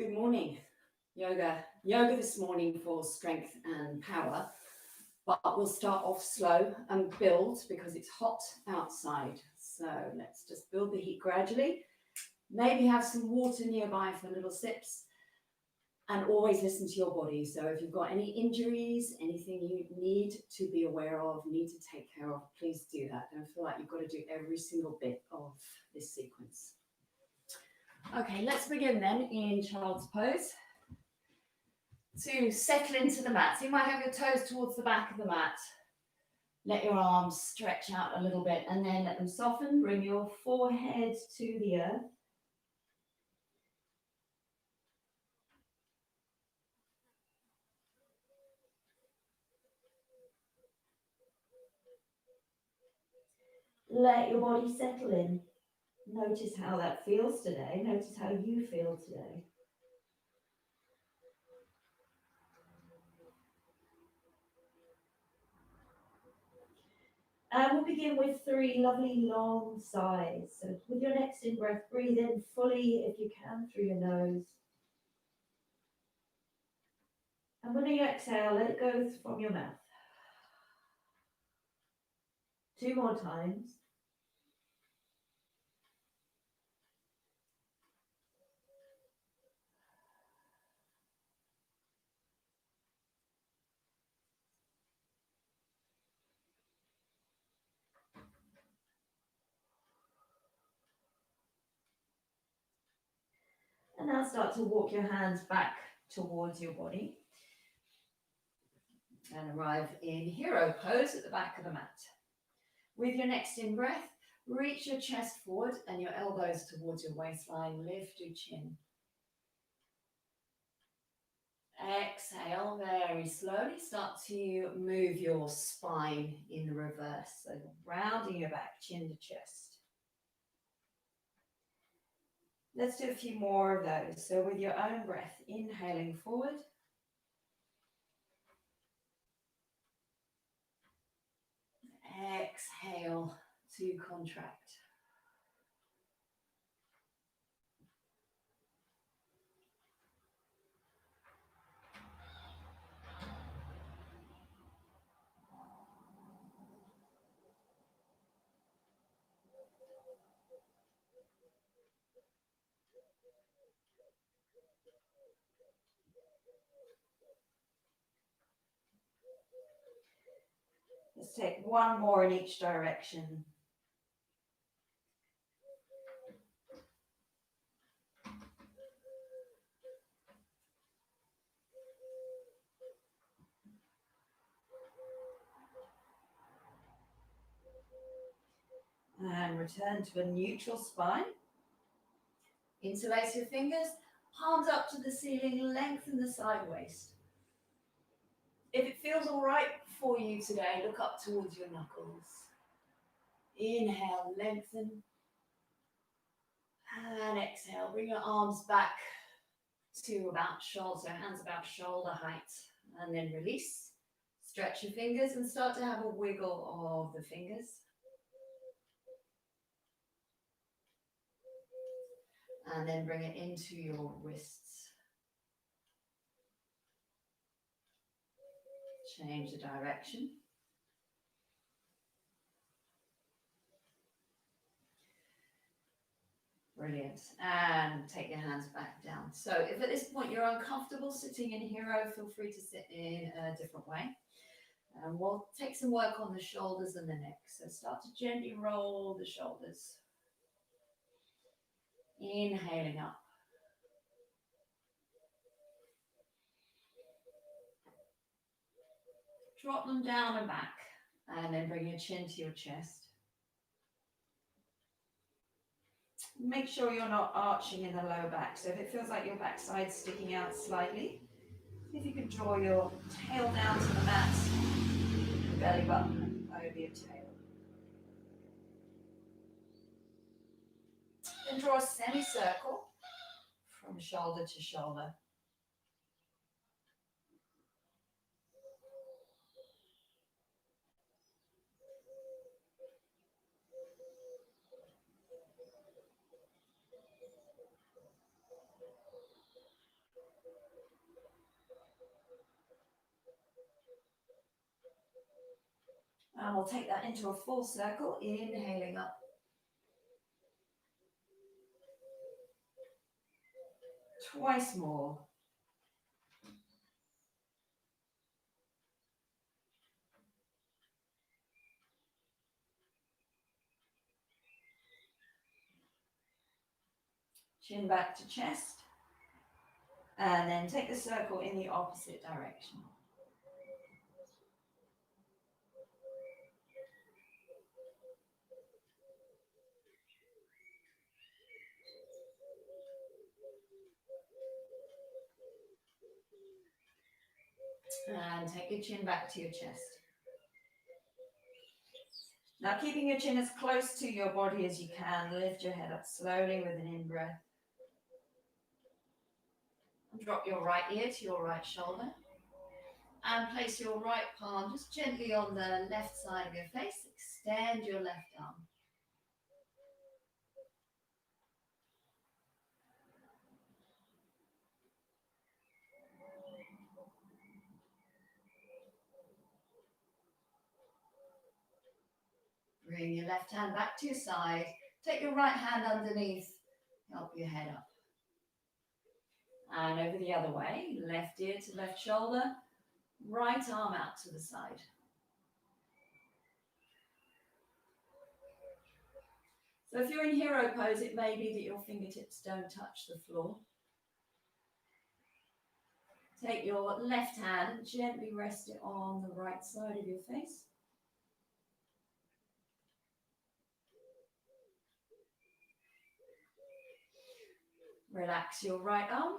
Good morning. Yoga this morning for strength and power, but we'll start off slow and build because it's hot outside. So let's just build the heat gradually. Maybe have some water nearby for little sips, and always listen to your body. So if you've got any injuries, anything you need to be aware of, need to take care of, please do that. Don't feel like you've got to do every single bit of this sequence. Okay, let's begin then in child's pose. To settle into the mat. So you might have your toes towards the back of the mat. Let your arms stretch out a little bit and then let them soften. Bring your forehead to the earth. Let your body settle in. Notice how that feels today. Notice how you feel today. And we'll begin with 3 lovely long sighs. So with your next in-breath, breathe in fully if you can through your nose. And when you exhale, let it go from your mouth. 2 more times. And now start to walk your hands back towards your body. And arrive in hero pose at the back of the mat. With your next in-breath, reach your chest forward and your elbows towards your waistline. Lift your chin. Exhale very slowly. Start to move your spine in the reverse. So rounding your back, chin to chest. Let's do a few more of those. So with your own breath, inhaling forward. Exhale to contract. Let's take one more in each direction. And return to a neutral spine. Interlace your fingers, palms up to the ceiling, lengthen the side waist. If it feels all right for you today, look up towards your knuckles. Inhale, lengthen. And exhale, bring your arms back to about shoulder, hands about shoulder height. And then release. Stretch your fingers and start to have a wiggle of the fingers. And then bring it into your wrists. Change the direction. Brilliant. And take your hands back down. So if at this point you're uncomfortable sitting in hero, feel free to sit in a different way. And we'll take some work on the shoulders and the neck. So start to gently roll the shoulders. Inhaling up. Drop them down and back. And then bring your chin to your chest. Make sure you're not arching in the lower back. So if it feels like your backside's sticking out slightly, see if you can draw your tail down to the mat, belly button over your tail. Then draw a semicircle from shoulder to shoulder. And we'll take that into a full circle, inhaling up. Twice more. Chin back to chest. And then take the circle in the opposite direction. And take your chin back to your chest. Now, keeping your chin as close to your body as you can, lift your head up slowly with an in-breath. Drop your right ear to your right shoulder. And place your right palm just gently on the left side of your face. Extend your left arm. Bring your left hand back to your side. Take your right hand underneath. Help your head up. And over the other way. Left ear to left shoulder. Right arm out to the side. So if you're in hero pose, it may be that your fingertips don't touch the floor. Take your left hand and gently rest it on the right side of your face. Relax your right arm.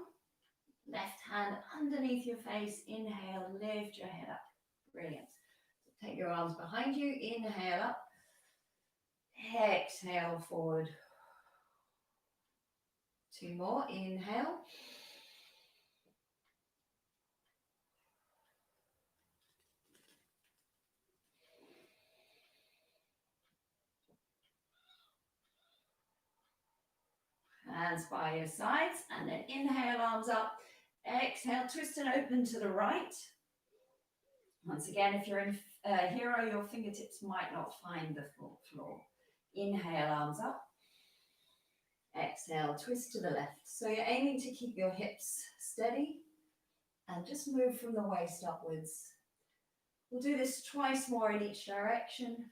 Left hand underneath your face. Inhale, lift your head up. Brilliant. So take your arms behind you. Inhale up. Exhale forward. Two more. Inhale. Hands by your sides, and then inhale, arms up. Exhale, twist and open to the right. Once again, if you're in hero, your fingertips might not find the floor. Inhale, arms up. Exhale, twist to the left. So you're aiming to keep your hips steady and just move from the waist upwards. We'll do this twice more in each direction.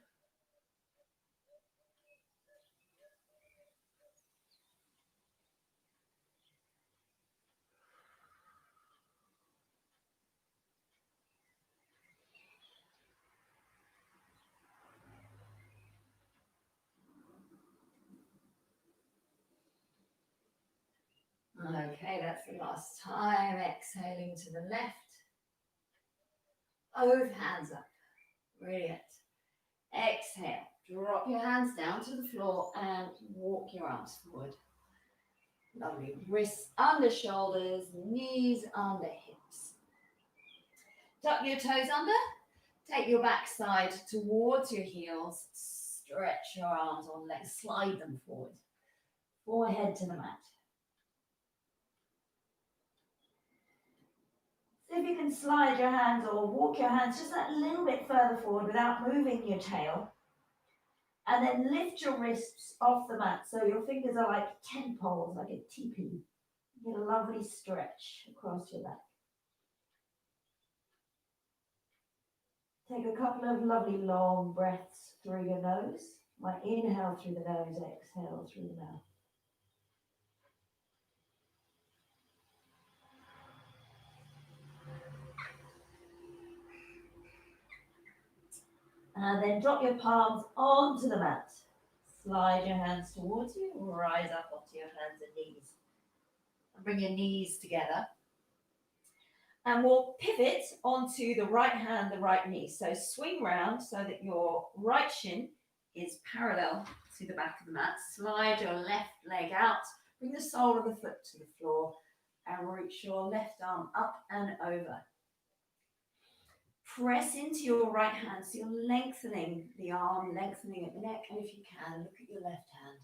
Okay, that's the last time. Exhaling to the left. Both hands up. Brilliant. Exhale. Drop your hands down to the floor and walk your arms forward. Lovely. Wrists under shoulders, knees under hips. Tuck your toes under. Take your backside towards your heels. Stretch your arms on legs. Slide them forward. Forehead to the mat. So if you can slide your hands or walk your hands just that little bit further forward without moving your tail. And then lift your wrists off the mat so your fingers are like tent poles, like a teepee. Get a lovely stretch across your back. Take a couple of lovely long breaths through your nose. Like inhale through the nose, exhale through the mouth. And then drop your palms onto the mat. Slide your hands towards you, rise up onto your hands and knees. And bring your knees together. And we'll pivot onto the right hand, the right knee. So swing round so that your right shin is parallel to the back of the mat. Slide your left leg out. Bring the sole of the foot to the floor and reach your left arm up and over. Press into your right hand, so you're lengthening the arm, lengthening at the neck, and if you can, look at your left hand.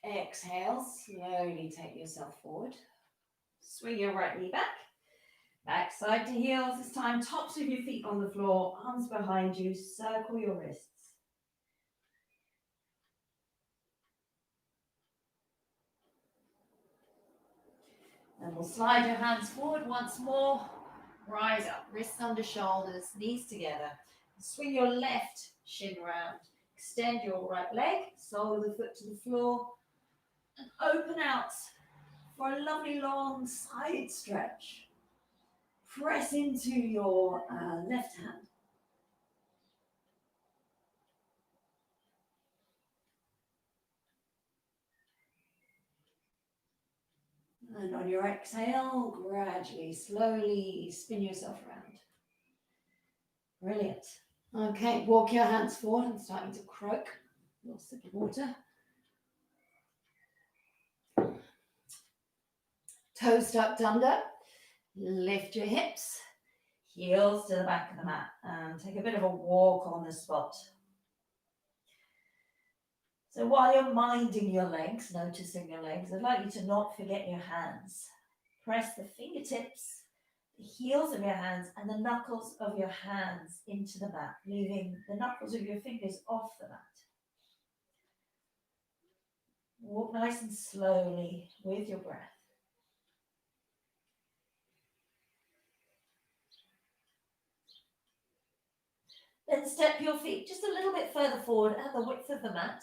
Exhale, slowly take yourself forward. Swing your right knee back. Back side to heels. This time, tops of your feet on the floor, arms behind you, circle your wrists. And we'll slide your hands forward once more. Rise up, wrists under shoulders, knees together. Swing your left shin round. Extend your right leg, sole of the foot to the floor. And open out for a lovely long side stretch. Press into your left hand. And on your exhale, gradually, slowly spin yourself around. Brilliant. Okay, walk your hands forward. I'm starting to croak. Little sip of water. Toes tucked under. Lift your hips. Heels to the back of the mat. And take a bit of a walk on the spot. So while you're minding your legs, noticing your legs, I'd like you to not forget your hands. Press the fingertips, the heels of your hands, and the knuckles of your hands into the mat, leaving the knuckles of your fingers off the mat. Walk nice and slowly with your breath. Then step your feet just a little bit further forward at the width of the mat.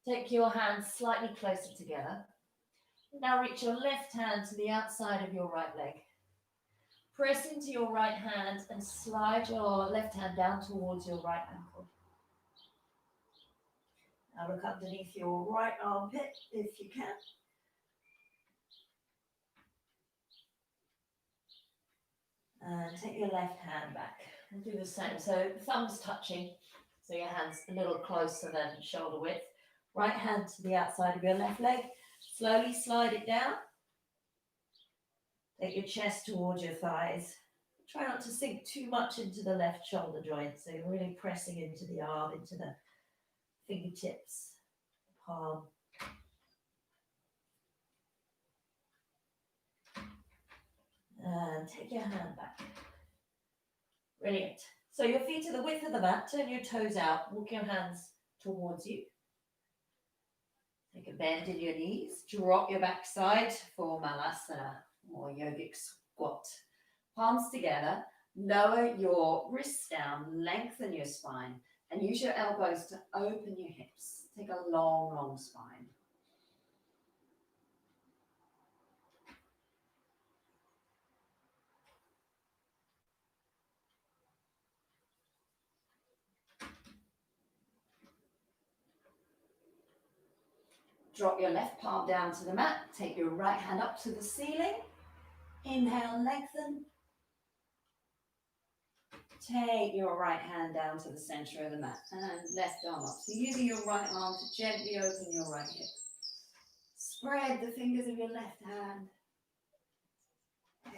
Take your hands slightly closer together. Now reach your left hand to the outside of your right leg. Press into your right hand and slide your left hand down towards your right ankle. Now look underneath your right armpit if you can. And take your left hand back and do the same. So thumbs touching, so your hands a little closer than shoulder width. Right hand to the outside of your left leg. Slowly slide it down. Take your chest towards your thighs. Try not to sink too much into the left shoulder joint. So you're really pressing into the arm, into the fingertips, palm. And take your hand back. Brilliant. So your feet are the width of the mat. Turn your toes out. Walk your hands towards you. Take a bend in your knees. Drop your backside for Dandasana or Yogic Squat. Palms together. Lower your wrists down. Lengthen your spine. And use your elbows to open your hips. Take a long, long spine. Drop your left palm down to the mat. Take your right hand up to the ceiling. Inhale, lengthen. Take your right hand down to the center of the mat and left arm up. So using your right arm to gently open your right hip. Spread the fingers of your left hand.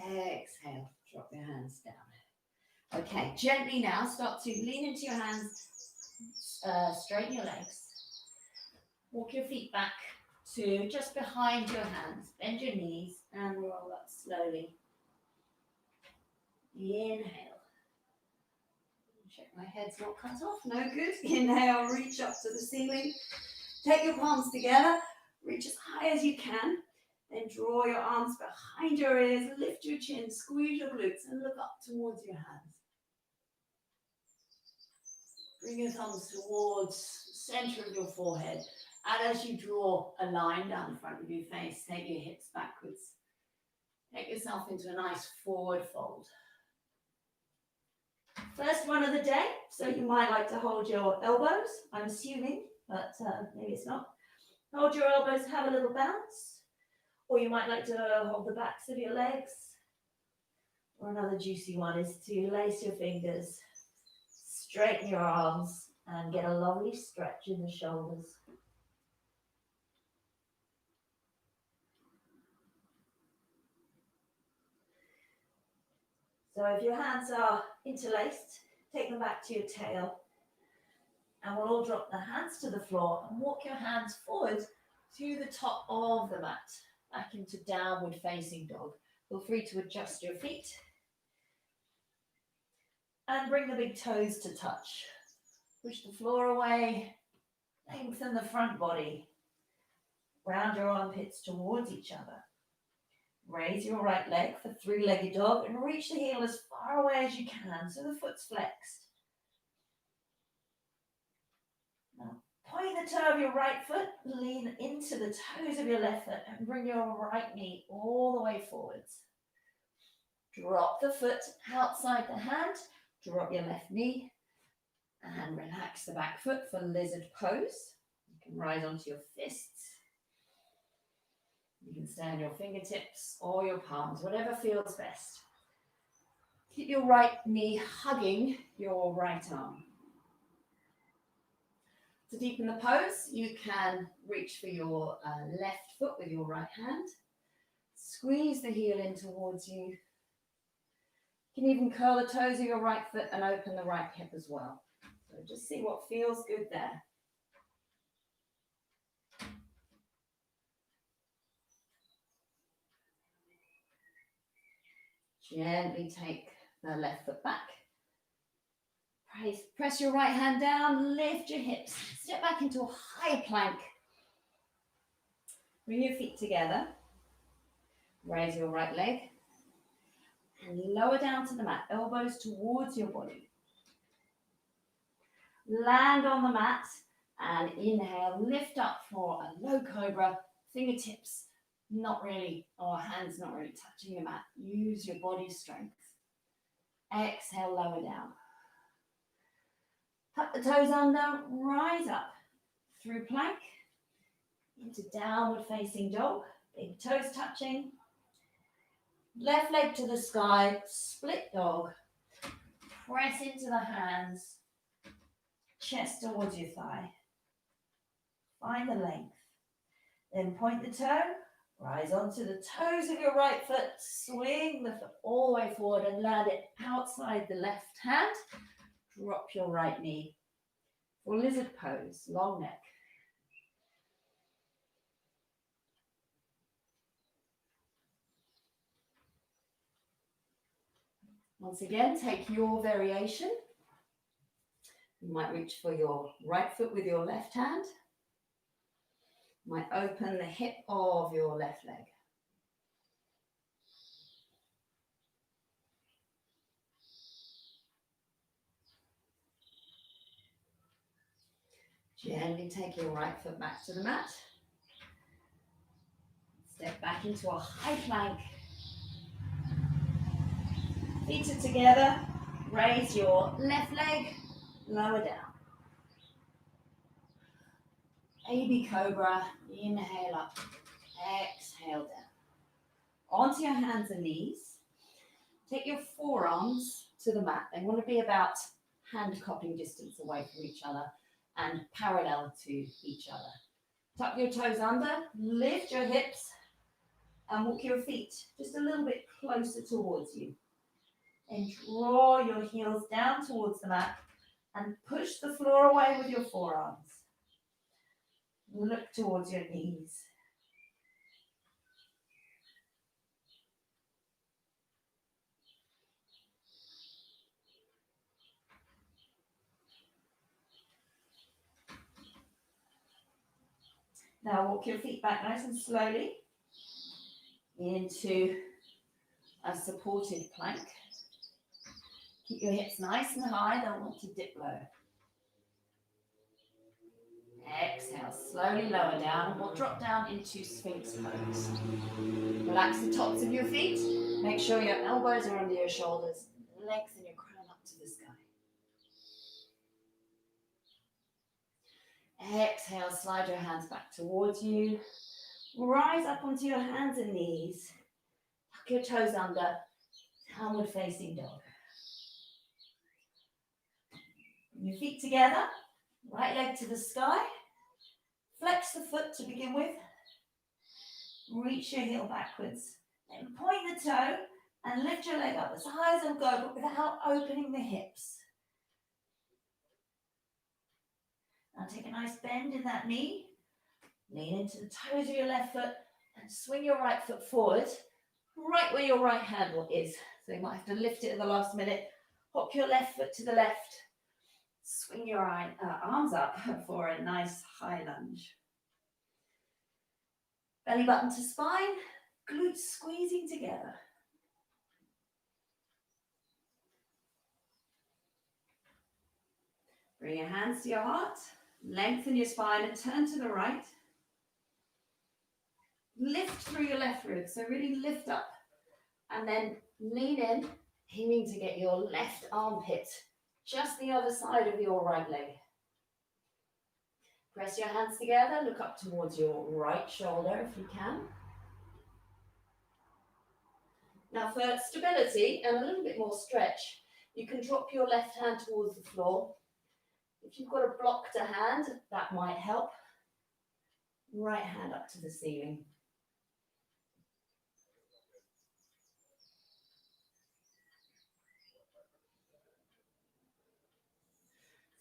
Exhale, drop your hands down. Okay, gently now start to lean into your hands, straighten your legs. Walk your feet back to just behind your hands. Bend your knees and roll up slowly. Inhale. Check my head's not cut off. No good. Inhale, reach up to the ceiling. Take your palms together. Reach as high as you can. Then draw your arms behind your ears. Lift your chin. Squeeze your glutes and look up towards your hands. Bring your thumbs towards the center of your forehead. And as you draw a line down the front of your face, take your hips backwards. Take yourself into a nice forward fold. First one of the day, so you might like to hold your elbows, I'm assuming, but maybe it's not. Hold your elbows, have a little bounce, or you might like to hold the backs of your legs. Or another juicy one is to lace your fingers, straighten your arms, and get a lovely stretch in the shoulders. So if your hands are interlaced, take them back to your tail. And we'll all drop the hands to the floor and walk your hands forward to the top of the mat, back into downward facing dog. Feel free to adjust your feet and bring the big toes to touch. Push the floor away, lengthen the front body. Round your armpits towards each other. Raise your right leg for three-legged dog and reach the heel as far away as you can so the foot's flexed. Now point the toe of your right foot, lean into the toes of your left foot and bring your right knee all the way forwards. Drop the foot outside the hand, drop your left knee and relax the back foot for lizard pose. You can rise onto your fists. You can stay on your fingertips or your palms, whatever feels best. Keep your right knee hugging your right arm. To deepen the pose, you can reach for your left foot with your right hand. Squeeze the heel in towards you. You can even curl the toes of your right foot and open the right hip as well. So just see what feels good there. Gently take the left foot back. Press your right hand down, lift your hips. Step back into a high plank. Bring your feet together. Raise your right leg. And lower down to the mat, elbows towards your body. Land on the mat and inhale, lift up for a low cobra, fingertips not really, or hands not really touching the mat. Use your body strength. Exhale, lower down. Tuck the toes under, rise up through plank into downward facing dog. Big toes touching. Left leg to the sky, split dog. Press into the hands, chest towards your thigh. Find the length. Then point the toe, rise onto the toes of your right foot, swing the foot all the way forward and land it outside the left hand. Drop your right knee for lizard pose, long neck. Once again, take your variation. You might reach for your right foot with your left hand. You might open the hip of your left leg. Gently take your right foot back to the mat. Step back into a high plank. Feet are together. Raise your left leg, lower down. AB Cobra, inhale up, exhale down. Onto your hands and knees. Take your forearms to the mat. They want to be about hand cupping distance away from each other and parallel to each other. Tuck your toes under, lift your hips and walk your feet just a little bit closer towards you. And draw your heels down towards the mat and push the floor away with your forearms. Look towards your knees. Now walk your feet back nice and slowly into a supported plank. Keep your hips nice and high, don't want to dip low. Exhale, slowly lower down and we'll drop down into Sphinx pose. Relax the tops of your feet. Make sure your elbows are under your shoulders. Lengthen your crown up to the sky. Exhale, slide your hands back towards you. Rise up onto your hands and knees. Tuck your toes under. Downward facing dog. Bring your feet together. Right leg to the sky. Flex the foot to begin with. Reach your heel backwards. Then point the toe and lift your leg up as high as it'll go, but without opening the hips. Now take a nice bend in that knee. Lean into the toes of your left foot and swing your right foot forward, right where your right hand is. So you might have to lift it at the last minute. Hop your left foot to the left. Swing your arms up for a nice high lunge. Belly button to spine, glutes squeezing together. Bring your hands to your heart, lengthen your spine and turn to the right. Lift through your left rib, so really lift up and then lean in, aiming to get your left armpit just the other side of your right leg. Press your hands together, look up towards your right shoulder if you can. Now for stability and a little bit more stretch, you can drop your left hand towards the floor. If you've got a block to hand, that might help. Right hand up to the ceiling.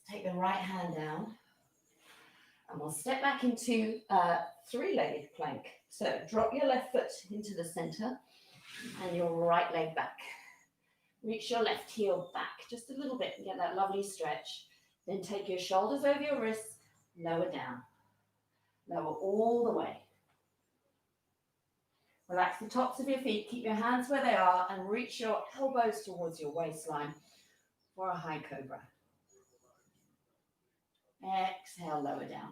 Take the right hand down and we'll step back into three-legged plank. So drop your left foot into the center and your right leg back. Reach your left heel back just a little bit and get that lovely stretch. Then take your shoulders over your wrists, lower down. Lower all the way. Relax the tops of your feet, keep your hands where they are and reach your elbows towards your waistline for a high cobra. Exhale, lower down.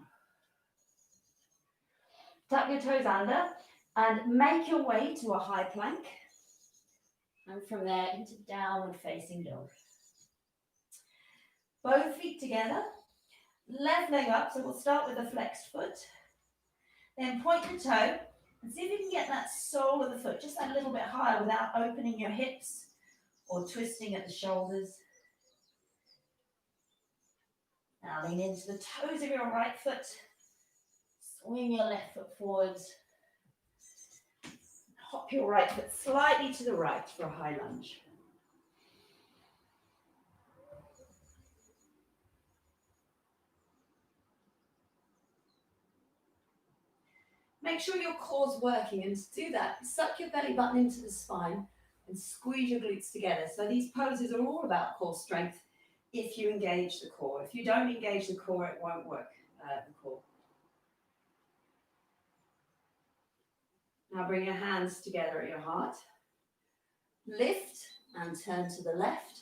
Tuck your toes under and make your way to a high plank. And from there into downward facing dog. Both feet together, left leg up, so we'll start with a flexed foot. Then point the toe and see if you can get that sole of the foot just that little bit higher without opening your hips or twisting at the shoulders. Now lean into the toes of your right foot. Swing your left foot forwards. Hop your right foot slightly to the right for a high lunge. Make sure your core's working, and to do that, suck your belly button into the spine and squeeze your glutes together. So these poses are all about core strength if you engage the core. If you don't engage the core, it won't work, the core. Now bring your hands together at your heart. Lift and turn to the left.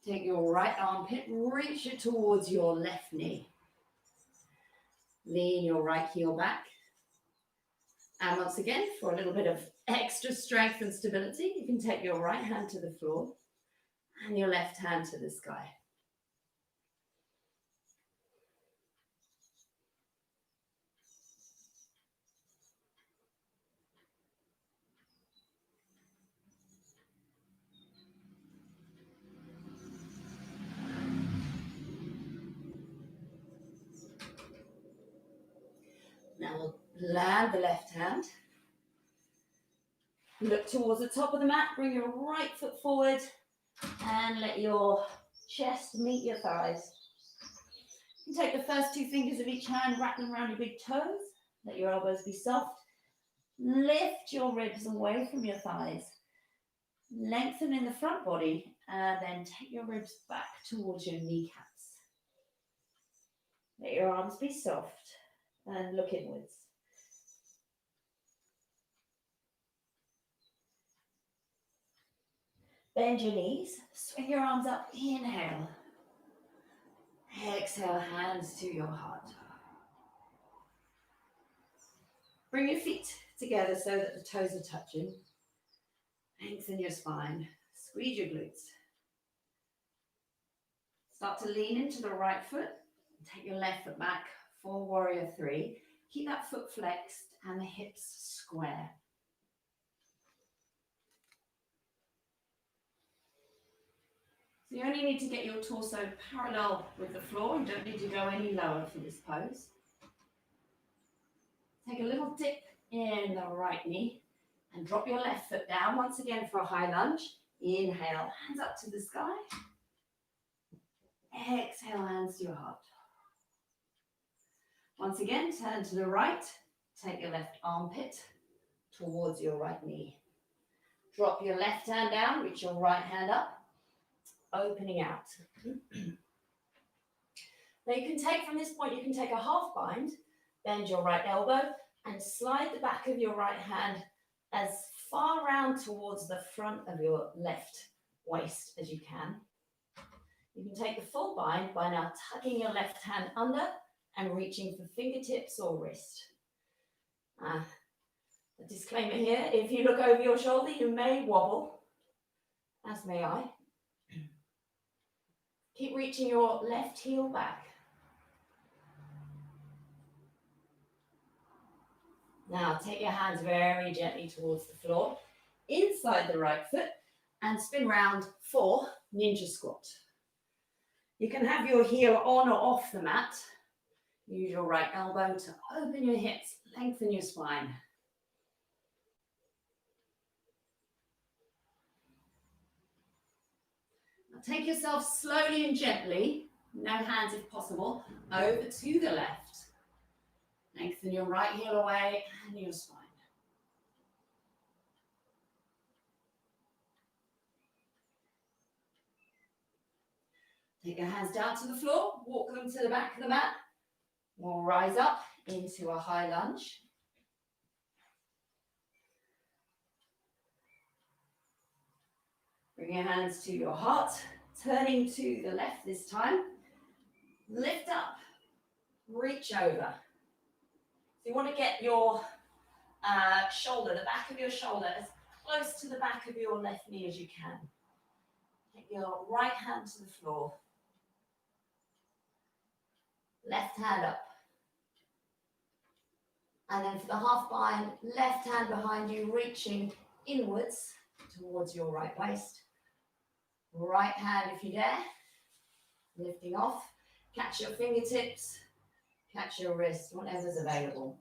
Take your right armpit, reach it towards your left knee. Lean your right heel back. And once again, for a little bit of extra strength and stability, you can take your right hand to the floor and your left hand to the sky. Now we'll land the left hand. Look towards the top of the mat, bring your right foot forward and let your chest meet your thighs. You can take the first two fingers of each hand, wrap them around your big toes, let your elbows be soft. Lift your ribs away from your thighs. Lengthen in the front body and then take your ribs back towards your kneecaps. Let your arms be soft and look inwards. Bend your knees, swing your arms up, inhale. Exhale, hands to your heart. Bring your feet together so that the toes are touching. Lengthen your spine, squeeze your glutes. Start to lean into the right foot. Take your left foot back for warrior three. Keep that foot flexed and the hips square. So you only need to get your torso parallel with the floor. You don't need to go any lower for this pose. Take a little dip in the right knee and drop your left foot down once again for a high lunge. Inhale, hands up to the sky. Exhale, hands to your heart. Once again, turn to the right. Take your left armpit towards your right knee. Drop your left hand down, reach your right hand up, opening out. Now you can take, from this point, you can take a half bind, bend your right elbow and slide the back of your right hand as far round towards the front of your left waist as you can. You can take the full bind by now tucking your left hand under and reaching for fingertips or wrist. A disclaimer here, if you look over your shoulder, you may wobble, as may I. Keep reaching your left heel back. Now take your hands very gently towards the floor, inside the right foot, and spin round for Ninja Squat. You can have your heel on or off the mat. Use your right elbow to open your hips, lengthen your spine. Now take yourself slowly and gently, no hands if possible, over to the left. Lengthen your right heel away and your spine. Take your hands down to the floor, walk them to the back of the mat. We'll rise up into a high lunge. Bring your hands to your heart, turning to the left this time. Lift up, reach over. So you want to get your shoulder, the back of your shoulder, as close to the back of your left knee as you can. Take your right hand to the floor. Left hand up. And then for the half bind, left hand behind you, reaching inwards towards your right waist. Right hand, if you dare, lifting off. Catch your fingertips, catch your wrist, whatever's available.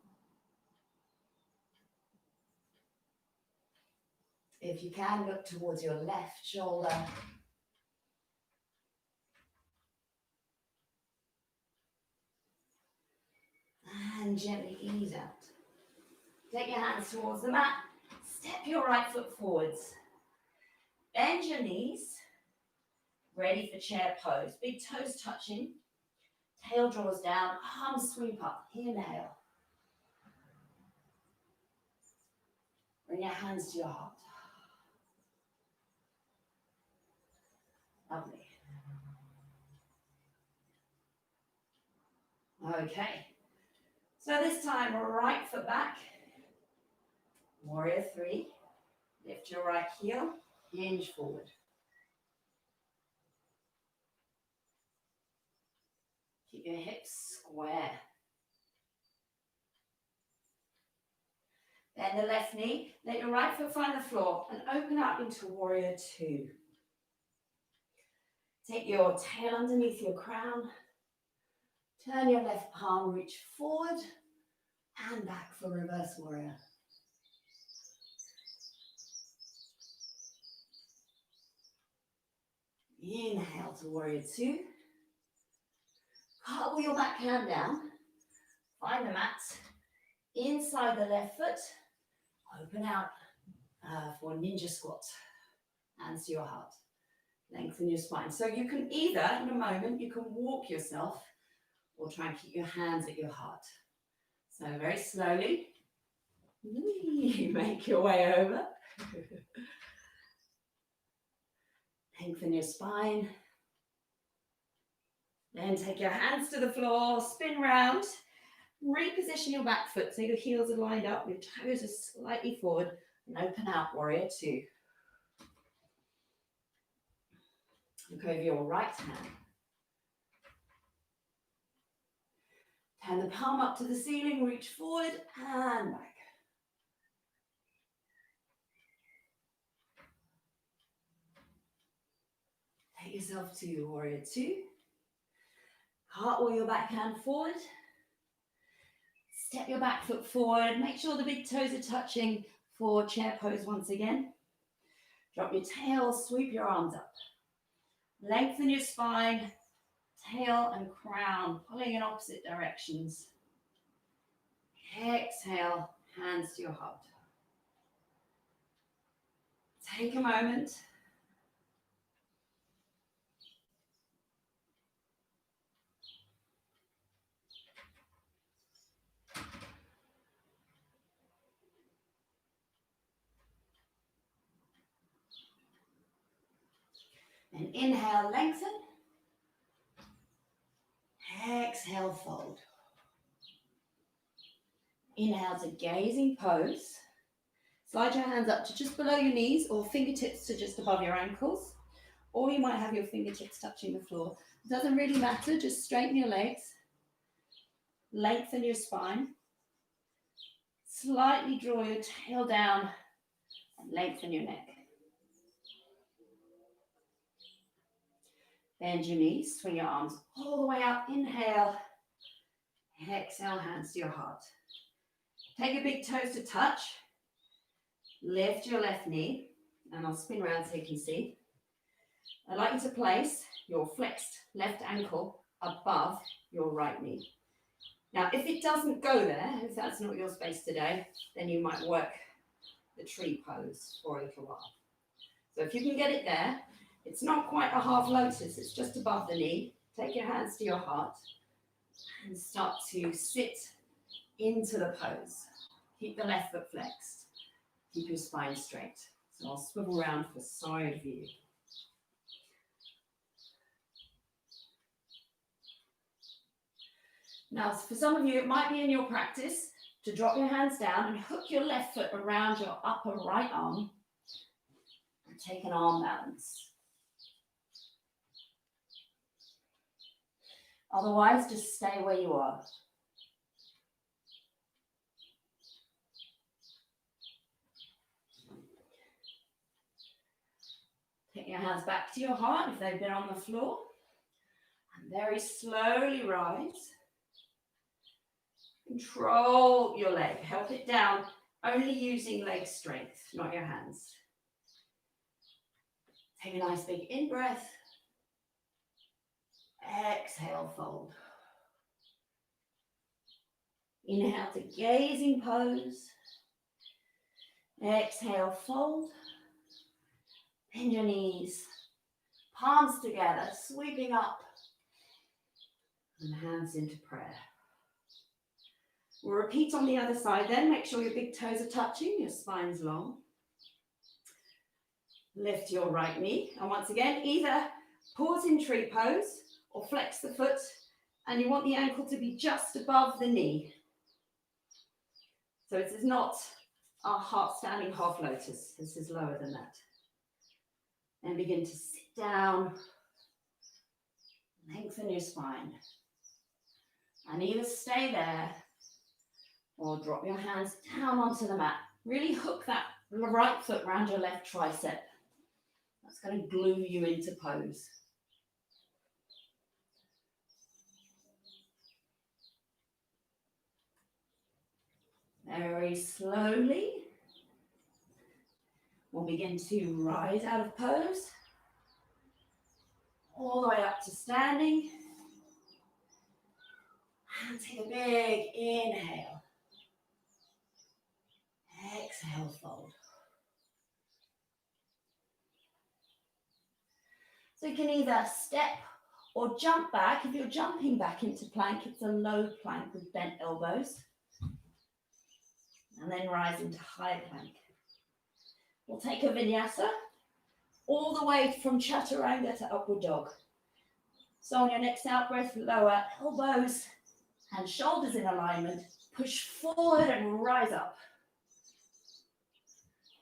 If you can, look towards your left shoulder. And gently ease out. Take your hands towards the mat. Step your right foot forwards. Bend your knees. Ready for chair pose. Big toes touching. Tail draws down. Arms sweep up. Inhale. Bring your hands to your heart. Lovely. Okay. So this time, right foot back. Warrior 3. Lift your right heel. Hinge forward. Keep your hips square. Bend the left knee. Let your right foot find the floor and open up into Warrior 2. Take your tail underneath your crown. Turn your left palm, reach forward and back for Reverse Warrior. Inhale to Warrior 2. Cartwheel your back hand down. Find the mat. Inside the left foot. Open out for Ninja Squat. Hands to your heart. Lengthen your spine. So you can either, in a moment, you can walk yourself or try and keep your hands at your heart. So very slowly, make your way over. Lengthen your spine. Then take your hands to the floor, spin round, reposition your back foot so your heels are lined up, your toes are slightly forward, and open out Warrior 2. Look over your right hand. Turn the palm up to the ceiling, reach forward and back. Take yourself to Warrior 2. Cartwheel your back hand forward. Step your back foot forward. Make sure the big toes are touching for chair pose once again. Drop your tail, sweep your arms up. Lengthen your spine, tail and crown, pulling in opposite directions. Exhale, hands to your heart. Take a moment. And inhale, lengthen. Exhale, fold. Inhale to gazing pose. Slide your hands up to just below your knees or fingertips to just above your ankles. Or you might have your fingertips touching the floor. It doesn't really matter, just straighten your legs. Lengthen your spine. Slightly draw your tail down and lengthen your neck. Bend your knees, swing your arms all the way up. Inhale. Exhale, hands to your heart. Take your big toes to touch. Lift your left knee, and I'll spin around so you can see. I'd like you to place your flexed left ankle above your right knee. Now, if it doesn't go there, if that's not your space today, then you might work the tree pose for a little while. So if you can get it there, it's not quite a half lotus, it's just above the knee. Take your hands to your heart and start to sit into the pose. Keep the left foot flexed. Keep your spine straight. So I'll swivel around for side view. Now, for some of you, it might be in your practice to drop your hands down and hook your left foot around your upper right arm and take an arm balance. Otherwise, just stay where you are. Take your hands back to your heart if they've been on the floor. And very slowly rise. Control your leg. Help it down, only using leg strength, not your hands. Take a nice big in-breath. Exhale, fold. Inhale to gazing pose. Exhale, fold. Bend your knees. Palms together, sweeping up. And hands into prayer. We'll repeat on the other side then. Make sure your big toes are touching, your spine's long. Lift your right knee. And once again, either pause in tree pose or flex the foot. And you want the ankle to be just above the knee. So this is not our standing half lotus. This is lower than that. And begin to sit down. Lengthen your spine. And either stay there or drop your hands down onto the mat. Really hook that right foot around your left tricep. That's going to glue you into pose. Very slowly, we'll begin to rise out of pose, all the way up to standing. And take a big inhale. Exhale, fold. So you can either step or jump back. If you're jumping back into plank, it's a low plank with bent elbows. And then rise into high plank. We'll take a vinyasa all the way from Chaturanga to upward dog. So on your next out breath, lower elbows and shoulders in alignment. Push forward and rise up.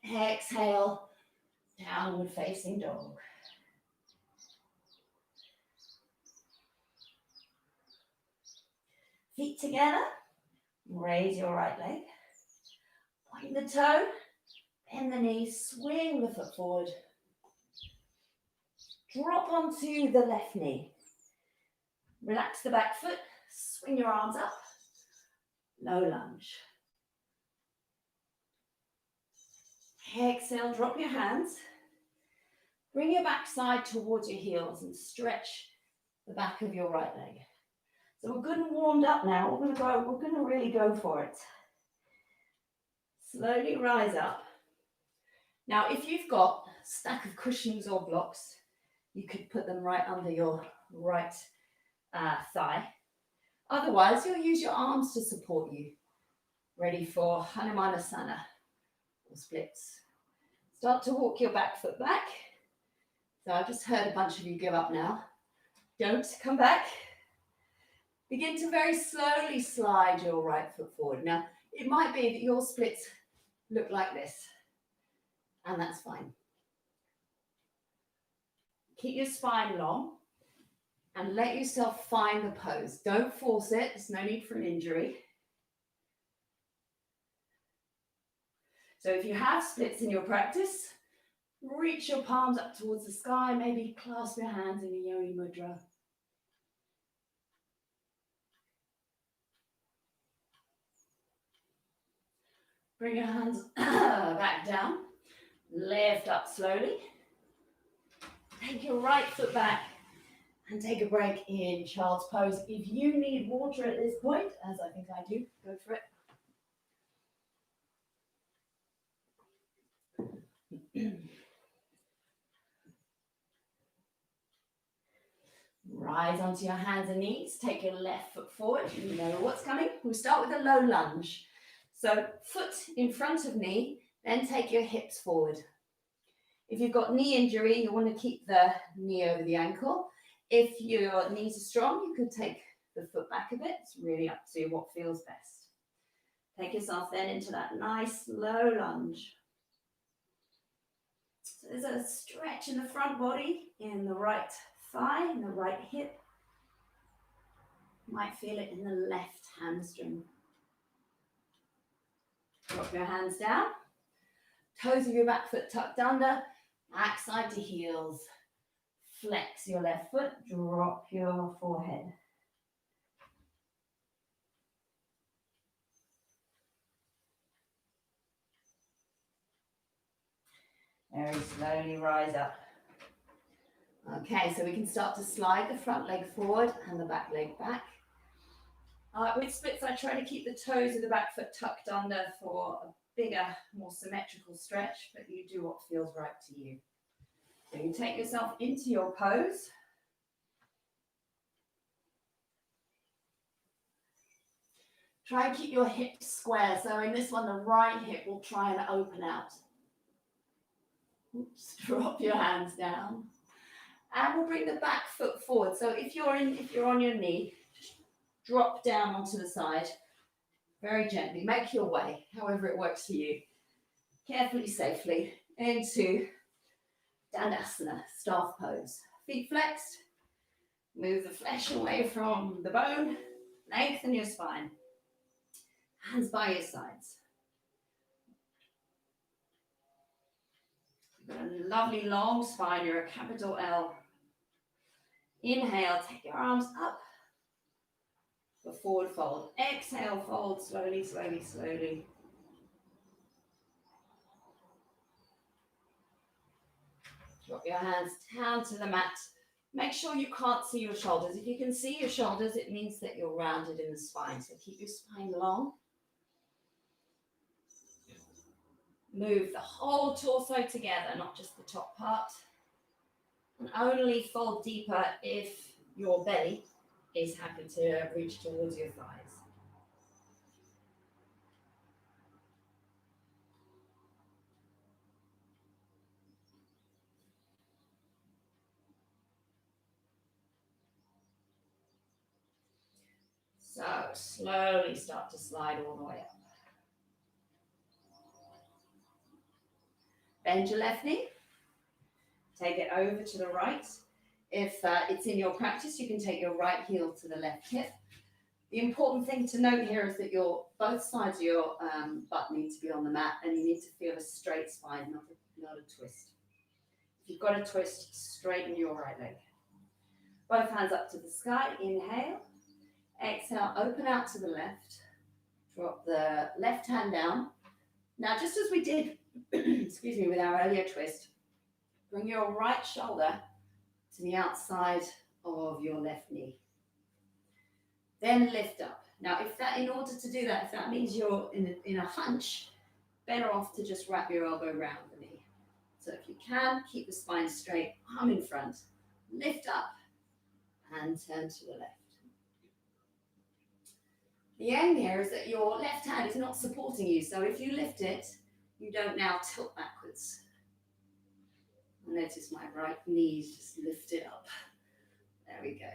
Exhale, downward facing dog. Feet together. Raise your right leg. Point the toe, bend the knee, swing the foot forward. Drop onto the left knee. Relax the back foot, swing your arms up. Low lunge. Exhale, drop your hands. Bring your backside towards your heels and stretch the back of your right leg. So we're good and warmed up now. We're going to really go for it. Slowly rise up. Now, if you've got a stack of cushions or blocks, you could put them right under your right thigh. Otherwise, you'll use your arms to support you. Ready for Dandasana or splits. Start to walk your back foot back. So I've just heard a bunch of you give up now. Don't come back. Begin to very slowly slide your right foot forward. Now, it might be that your splits look like this, and that's fine. Keep your spine long and let yourself find the pose. Don't force it. There's no need for an injury. So if you have splits in your practice, reach your palms up towards the sky, maybe clasp your hands in a yogi mudra. Bring your hands back down, lift up slowly. Take your right foot back and take a break in child's pose. If you need water at this point, as I think I do, go for it. Rise onto your hands and knees. Take your left foot forward. You know what's coming. We'll start with a low lunge. So foot in front of knee, then take your hips forward. If you've got knee injury, you want to keep the knee over the ankle. If your knees are strong, you could take the foot back a bit. It's really up to you what feels best. Take yourself then into that nice low lunge. So there's a stretch in the front body, in the right thigh, in the right hip. You might feel it in the left hamstring. Drop your hands down. Toes of your back foot tucked under. Back side to heels. Flex your left foot. Drop your forehead. Very slowly rise up. Okay, so we can start to slide the front leg forward and the back leg back. With splits, I try to keep the toes of the back foot tucked under for a bigger, more symmetrical stretch, but you do what feels right to you. So you take yourself into your pose. Try and keep your hips square. So in this one, the right hip will try and open out. Oops, drop your hands down. And we'll bring the back foot forward. So if you're on your knee, just drop down onto the side very gently. Make your way, however it works for you. Carefully, safely, into Dandasana, staff pose. Feet flexed. Move the flesh away from the bone. Lengthen your spine. Hands by your sides. You've got a lovely long spine. You're a capital L. Inhale, take your arms up. For forward fold. Exhale, fold slowly, slowly, slowly. Drop your hands down to the mat. Make sure you can't see your shoulders. If you can see your shoulders, it means that you're rounded in the spine. So keep your spine long. Move the whole torso together, not just the top part. And only fold deeper if your belly is happy to reach towards your thighs. So slowly start to slide all the way up. Bend your left knee. Take it over to the right. If it's in your practice, you can take your right heel to the left hip. The important thing to note here is that both sides of your butt need to be on the mat, and you need to feel a straight spine, not a twist. If you've got a twist, straighten your right leg. Both hands up to the sky. Inhale. Exhale, open out to the left. Drop the left hand down. Now, just as we did, excuse me, with our earlier twist, bring your right shoulder to the outside of your left knee. Then lift up. Now, in order to do that, if that means you're in a hunch, better off to just wrap your elbow around the knee. So if you can, keep the spine straight, arm in front, lift up and turn to the left. The aim here is that your left hand is not supporting you. So if you lift it, you don't now tilt backwards. Notice my right knees just lifted up. There we go.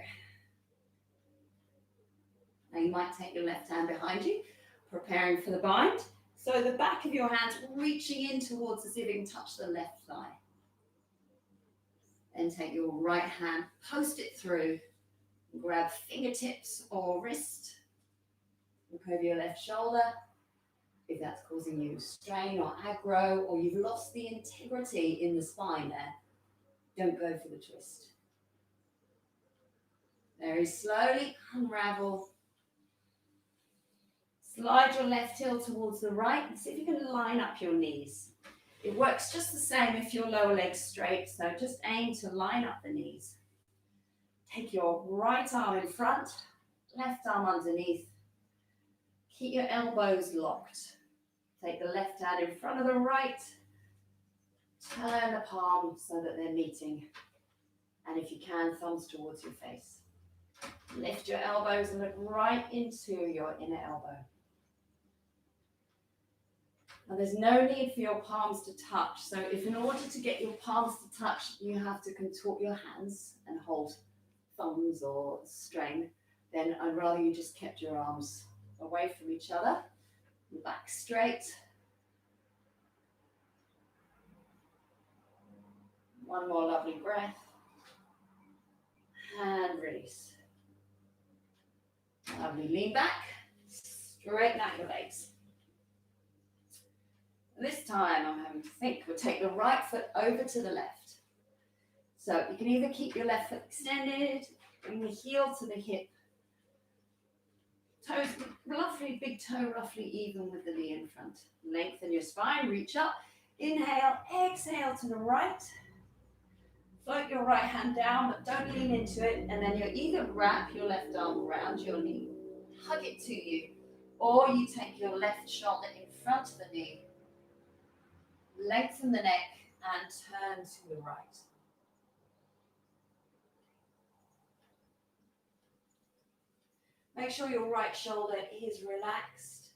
Now you might take your left hand behind you, preparing for the bind. So the back of your hand reaching in towards as if you can touch the left thigh. Then take your right hand, post it through, grab fingertips or wrist. Look over your left shoulder. If that's causing you strain or aggro, or you've lost the integrity in the spine there, don't go for the twist. Very slowly unravel. Slide your left heel towards the right and see if you can line up your knees. It works just the same if your lower leg's straight, so just aim to line up the knees. Take your right arm in front, left arm underneath. Keep your elbows locked. Take the left hand in front of the right. Turn the palm so that they're meeting. And if you can, thumbs towards your face. Lift your elbows and look right into your inner elbow. Now there's no need for your palms to touch. So if in order to get your palms to touch, you have to contort your hands and hold thumbs or strain, then I'd rather you just kept your arms away from each other. Back straight. One more lovely breath. And release. Lovely, lean back. Straighten out your legs. This time I'm having to think. We'll take the right foot over to the left. So you can either keep your left foot extended, bring the heel to the hip. Toes roughly, big toe roughly even with the knee in front. Lengthen your spine, reach up. Inhale, exhale to the right. Float your right hand down, but don't lean into it. And then you either wrap your left arm around your knee, hug it to you, or you take your left shoulder in front of the knee, lengthen the neck, and turn to the right. Make sure your right shoulder is relaxed.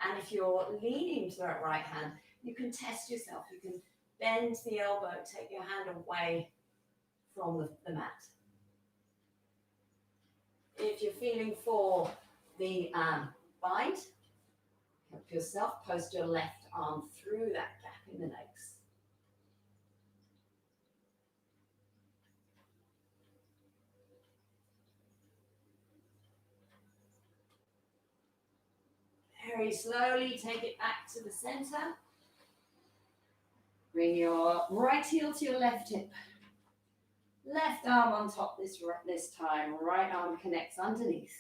And if you're leaning to that right hand, you can test yourself. You can bend the elbow, take your hand away from the mat. If you're feeling for the bind, help yourself, post your left arm through that gap in the legs. Very slowly take it back to the center. Bring your right heel to your left hip. Left arm on top this time. Right arm connects underneath.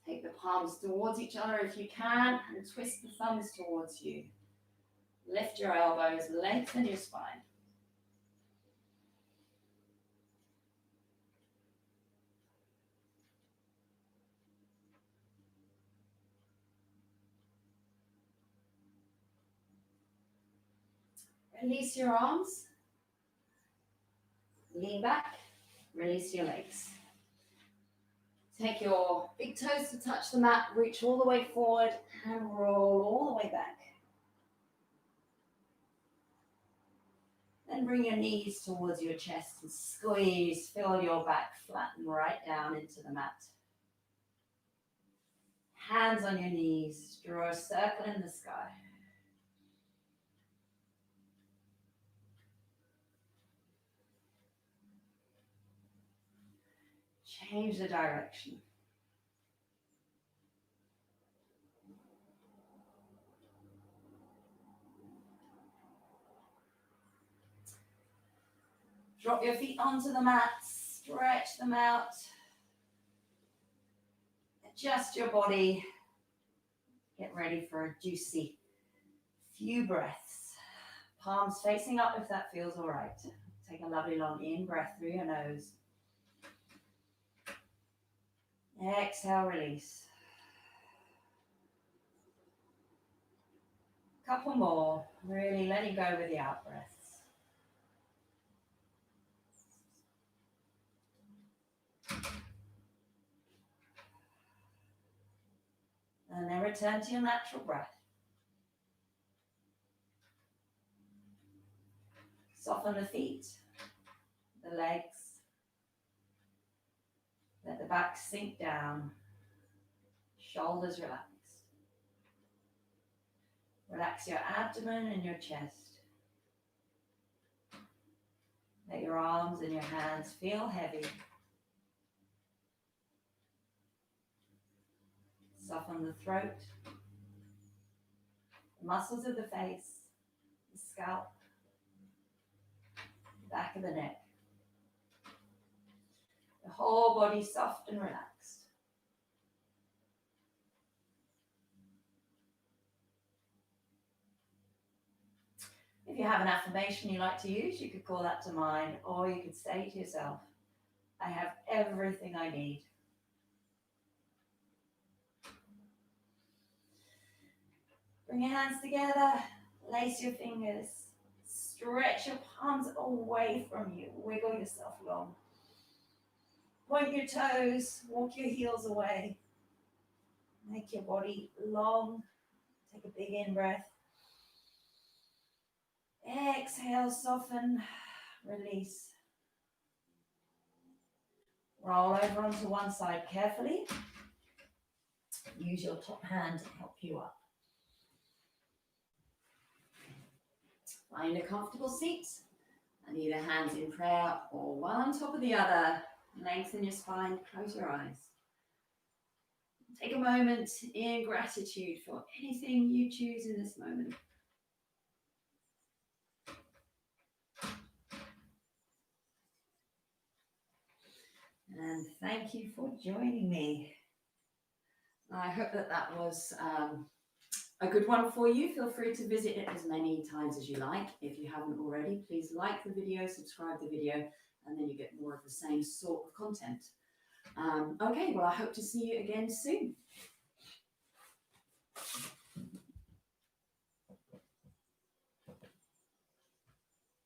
Take the palms towards each other if you can and twist the thumbs towards you. Lift your elbows, lengthen your spine. Release your arms. Lean back. Release your legs. Take your big toes to touch the mat. Reach all the way forward and roll all the way back. Then bring your knees towards your chest and squeeze. Feel your back flatten right down into the mat. Hands on your knees. Draw a circle in the sky. Change the direction. Drop your feet onto the mat, stretch them out. Adjust your body. Get ready for a juicy few breaths. Palms facing up if that feels all right. Take a lovely long in-breath through your nose. Exhale, release. Couple more. Really letting go with the out breaths. And then return to your natural breath. Soften the feet, the legs. Let the back sink down. Shoulders relaxed. Relax your abdomen and your chest. Let your arms and your hands feel heavy. Soften the throat, the muscles of the face, the scalp, the back of the neck. The whole body soft and relaxed. If you have an affirmation you like to use, you could call that to mind, or you could say to yourself, I have everything I need. Bring your hands together, lace your fingers, stretch your palms away from you, wiggle yourself long. Point your toes, walk your heels away. Make your body long. Take a big in-breath. Exhale, soften, release. Roll over onto one side carefully. Use your top hand to help you up. Find a comfortable seat and either hands in prayer or one on top of the other. Lengthen your spine, close your eyes. Take a moment in gratitude for anything you choose in this moment. And thank you for joining me. I hope that was a good one for you. Feel free to visit it as many times as you like. If you haven't already, please like the video, subscribe the video, and then you get more of the same sort of content. Okay, well, I hope to see you again soon.